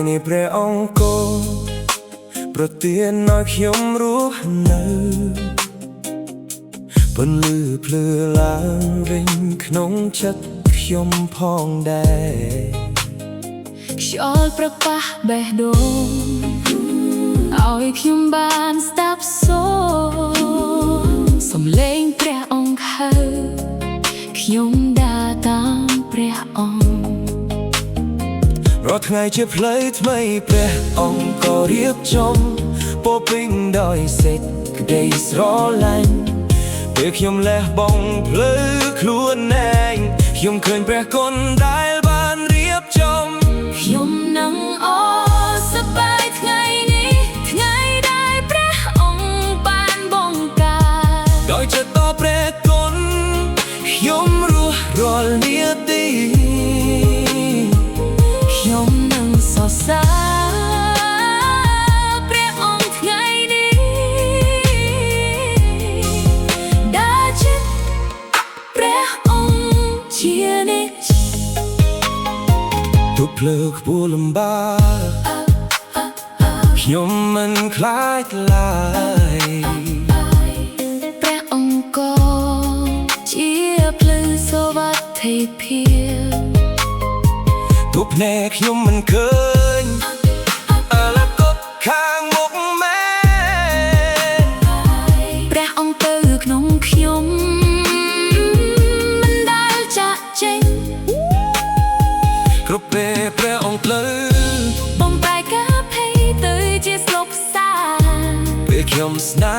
នេះព្រះអង្គគោប្រទានឲ្យខ្ញុំរស់នៅពន្លឺភ្លឺឡើងវិញក្នុងចិត្តខ្ញុំផងដែរខ្យល់ប្រប៉ះបេះដូងឲ្យខ្ញុំបានស្ដាប់សូរសំឡេងព្រះអង្គហៅខ្ញុំដើរតាមព្រះអង្គរាល់ថ្ងៃជាផ្លូវថ្មីព្រះអង្គក៏រៀបចំពោពេញដោយសេចក្តីស្រឡាញ់ពេលខ្ញុំលះបង់ភ្លឺខ្លួនឯងខ្ញុំឃើញព្រះគុណដែលបានរៀបចំខ្ញុំនឹងអរសប្បាយថ្ងៃនេះថ្ងៃដែលព្រះអង្គបានបង្កើតដោយចិត្តតព្រះគុណខ្ញុំរស់រាល់នាទីខ្ញុំនឹងសរសើរព្រះអង្គថ្ងៃនេះដែលចិត្តព្រះអង្គជានិច្ចទុកភ្លើខ្ពស់លំបាកខ្ញុំមិនខ្លាចឡើយព្រះអង្គក៏ជាភ្លឺសុវត្ថិភាពទុកភ្នែកខ្ញុំមិនឃើញឥឡូវគប់ខាងមុខមែនព្រះអង្គទៅក្នុងខ្ញុំមិនដែលចាក់ចេញគ្រប់ពេលព្រះអង្គភ្លឺបំបែកកាភ័យទៅជាស្លុបផ្សាពេលខ្ញុំស្នេ